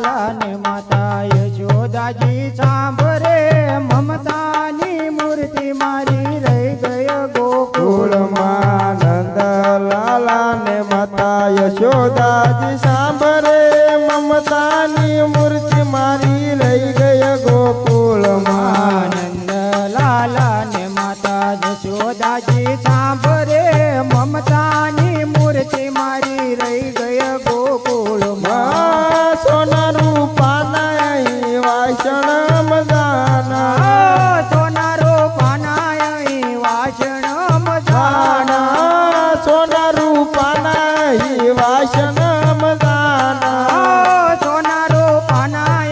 લાલા ને માતા યશોદાજી સાંભળે મમતાની મૂર્તિ મારી રહી ગય ગોકુળમાં નંદ લાલા ને માતા યશોદાજી સાંભળે મમતાની મૂર્તિ મારી રહી ગય ગોકુળમાં નંદ લાલા ને માતા યશોદાજી સાંભળે મમતાની મૂર્તિ મારી રહી ગય ગોકુળમાં સોના રૂપાના વાસણ મજાના સોના રૂપાના વાસણ મજાના સોના રૂપાના વાસણ મજાના સોના રૂપાના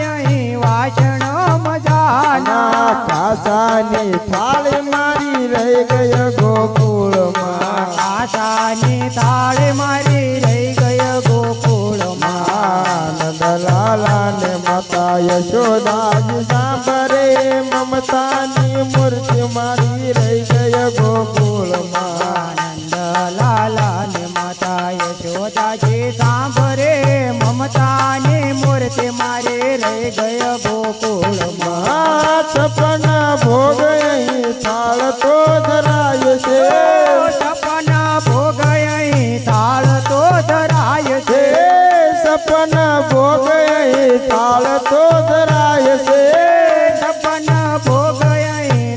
વાસણ મજાના કાસાની થાળી મારી રહી ગય ગોકુળમાં કાસાની થાળી મારી રહી ગય ગોકુળમાં નંદ લાલા ને માતા યશોદાજી સાંભળે મમતાની મૂર્તિ મારી રહી ગય ગોકુળમાં નંદ લાલા ને માતા યશોદાજી સાંભળે મમતાની મૂર્તિ મારે રહી ગય ગોકુળમાં સપના ભોગ થાળ તો ધરાય છે સપના ભોગ તાળ તો ધરાય છે સપના ભોગ થાળ તો ધરાય છે સપના ભોગ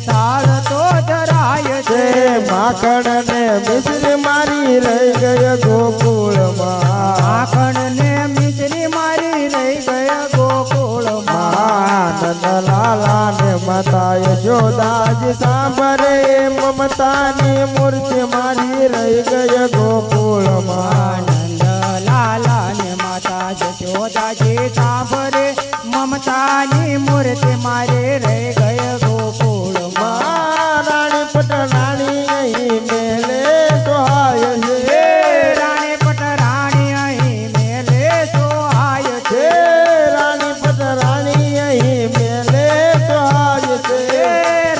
તાળ તો ધરાય છે માખણ ને મિશ્રી મારી રહી ગય ગોકુળમાં માખણ ને મિશ્રી મારી રહી ગય ગોકુળમાં નંદ લાલા ને માતા યશોદાજી સાંભળે મમતાની મૂર્તિ મારી રહી ગય ગોકુળમાં નંદ લાલા ને માતા યશોદાજી સાંભળે મમતાની મૂર્તિ મારે રહી ગય ગોકુળમાં રાણી પટરાણી અહીં મેલે સોહાય છે રાણી પટરાણી અહીં મેલે સોહાય છે રાણી પટરાણી અહીં મેલે સોહાય છે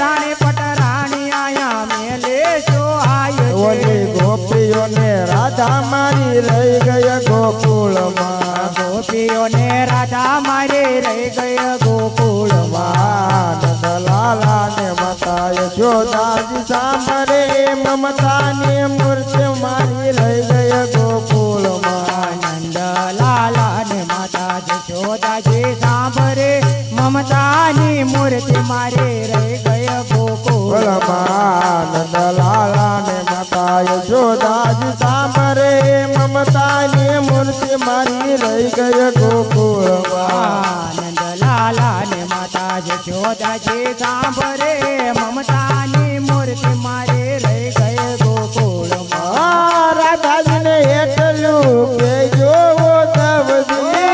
રાણી પટરાણી આયા મેલે સોહાય ઓલી છે ગોપીઓને રાધા મારી રહી ગય ગોકુળમાં ગોપીઓને રાધા મારી રહી ગય ગોકુળમાં નંદ લાલા ને માતા યશોદાજી સાંભળે મમતાની મૂર્તિ મારી રહી ગય ગોકુળમાં નંદ લાલા ને માતા યશોદાજી સાંભળે મમતાની મૂર્તિ મારે રહી ગય ગોકુળમાં નંદ લાલા ને માતા યશોદાજી સાંભળે મમતાની મૂર્તિ મારી રહી ગય ગોકુળમાં નંદ લાલા ને માતા યશોદાજી સાંભળે મમતાની મૂર્તિ મારે રહી ગય ગોકુળમાં રાધાજીને એટલું કે જોવો તવજી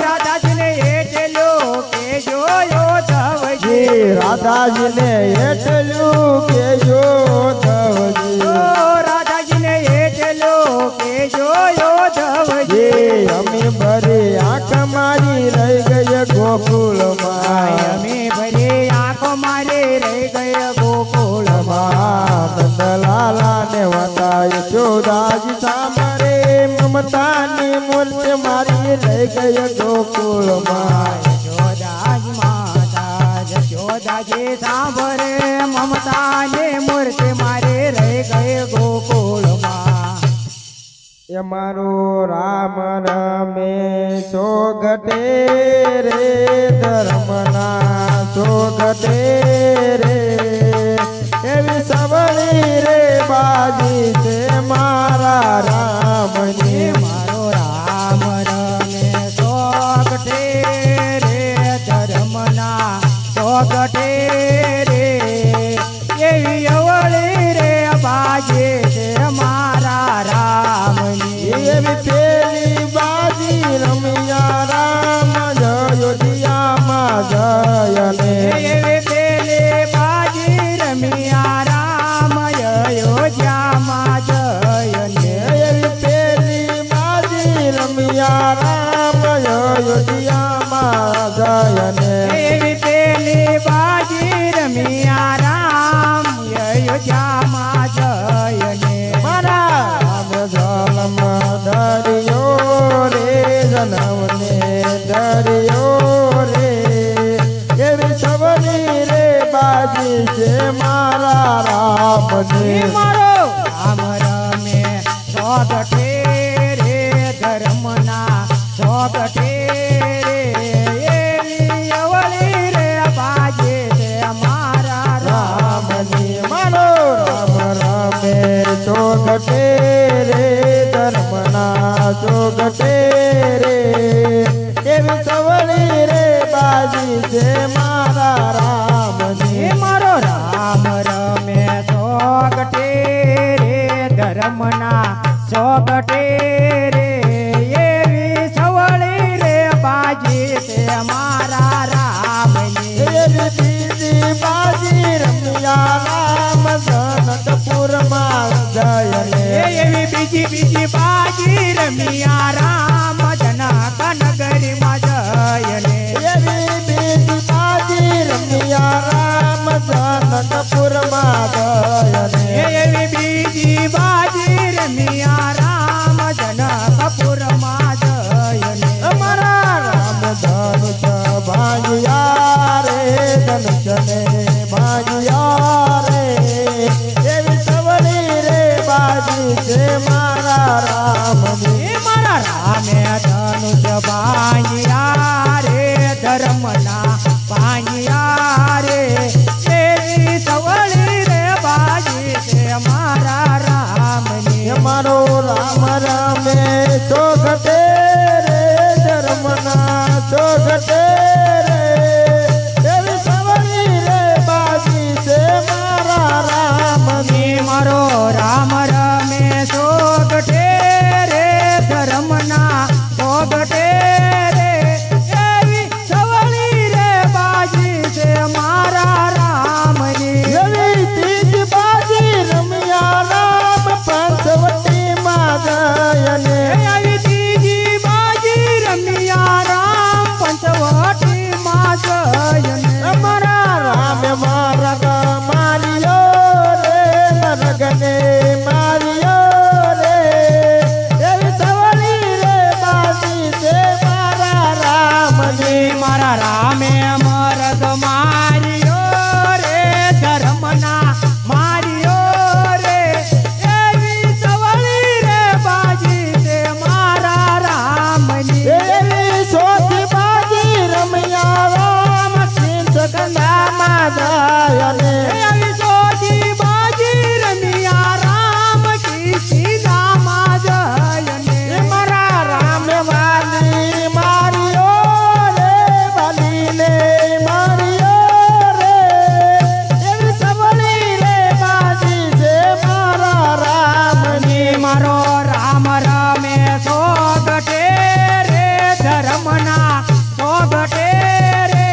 રાધાજીને એટલું કે જોયો ધવજી રાધાજીને એટલું કે જો તવજી રાધાજીને એટલું કે જોયો ધવજી અમે ભરી આંખ મારી રહી ગય ગોકુળમાં અમે ભરી આંખો મારે રહી ગય ગોકુળમાં નંદ લાલા ને માતા યશોદાજી સાંભળે મમતાની મૂર્તિ મારી રહી ગય ગોકુળમાં યશોદાજી માતા યશોદાજી સાંભળે મમતાની મૂર્તિ મારે રહી ગય ગોકુળમાં એ મારો રામ રમે સોગટે રે ધર્મના સોગટે રે એવી સવળી રે બાજી છે મારા રામની મારો રામ રમે સોગટે રે ધર્મના સોગટે રે એવી અવળી રે બાજે છે મારા રામની એવી પેલી બાજી રમ્યા રામ જયોધિયામાં જયને એવી પેલી બાજી રમ્યા રામ અયોધ્યામાં જયને એવી પેલી રામને મારો રામ રમે સોગઠે રે ધર્મના સોગઠે રે એવી અવળી રે બાજે છે મારા રામની મારો રામ રામે ચોગટે રે ધર્મના ચોગટે રે એવી સવળી રે બાજી છે મારા રામની મારો રામ રમે સોગઠે રે ધર્મના સોગઠે રે એવી સવળી રે બાજી છે મારા રામની એવી બીજી બાજી રમ્યા રામ જનકપુરમાં જયને એવી બીજી બાજી રમિયા રામ જનક નગરીમાં જયને એવી બીજી બાજી રમ્યા રામ જનકપુરમાં જયને એવી બીજી બાજી રમિયા રામ જનકપુરમાં જયને અમારા રામ ધનુષ ભાંજ્યા રે ધનુષને ભાંજ્યા રે એવી સવળી રે બાજી છે મારા રામની મારા રામે ધનુષ ભાંજ્યા રે ધર્મના ભાંજ્યા રે એવી સવળી રે બાજી છે મારા રામની મારો રામ રામે ચોગટે રે ધર્મના ચોગટે રે એવી સવળી રે બાજી છે મારા રામની મારો રામ રમે સોગઠે રે ધર્મના સોગઠે રે એવી સવળી રે બાજી છે મારા રામની એવી ત્રીજી બાજી રમ્યા રામ પંચવટીમાં જયને એવી ત્રીજી બાજી રમિયા રામ પંચવટીમાં જયને અમારા રામ મારા માર્યો રે નરગને માર્યો રે એવી સવળી રે બાજી છે મારા રામની મારા રામે મરદ માર્યો રે ધર્મના માર્યો રે એવી સવળી રે બાજી છે મારા રામની એવી ચોથી બાજી રમ્યા રામ સિંહ જયને એવી સોજી બાજી રમિયા રામ કીર્તિનામાં જયને મારા રામ વાલી માર્યો રે વાલીને માર્યો રે એવી સવળી રે બાજી છે મારા રામની મારો રામ રમે સોગઠે રે ધર્મના સોગઠે રે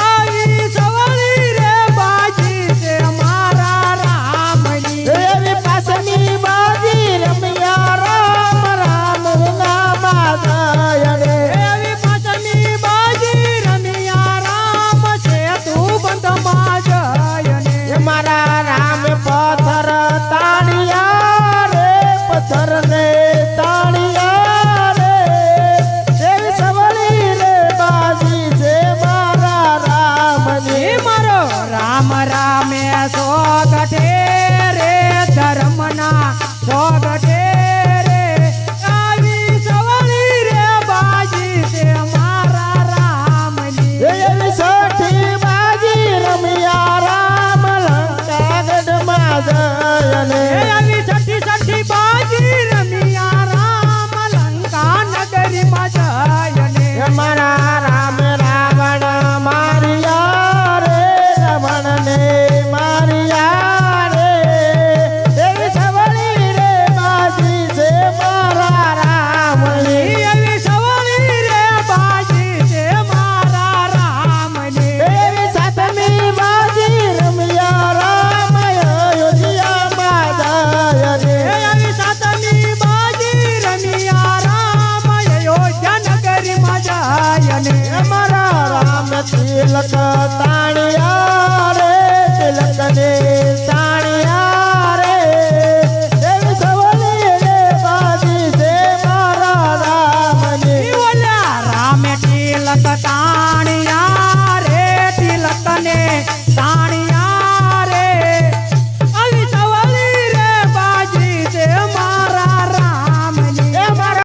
આવી સવળી રે બાજી છે મારા રામની એવી પાસની બાજી રમ્યા રામ રામ નામ જયને એવી પાછળની બાજી રમિયા રામ છે તું બંધમાં જયને મારા રામ પથ્થર તાણિયા રે પથ્થર ને તાણિયા રે એવી સવળી રે બાજી છે મારા રામની મારો રામ રામે સોગઠે રે ધર્મના સોગઠે રે આવી સવળી રે બાજી છે મારા રામની એવી છઠ્ઠી બાજી રમ્યા રામ લંકાગઢમાં જયને આવી છઠ્ઠી બાજી રમિયા રામ લંકા નગરીમાં જયને મારા રામ રાવણ માર્યા રે રાવણને માર્યા રે એવી સવળી રે બાજી છે મારા રામની એવી સવળી રે બાજી છે મારા રામની એવી સાતમી બાજી રમ્યા રામ અયોધ્યામાં જયને એવી સાતમી બાજી રમિયા રામ અયોધ્યા નગરીમાં જયને મારા રામ તિલક તાણિયા રે તિલકને તાણિયા રે એવી સવળી રે બાજી છે મારા રામની ઓલા રામે તિલક તાણિયા રે તિલકને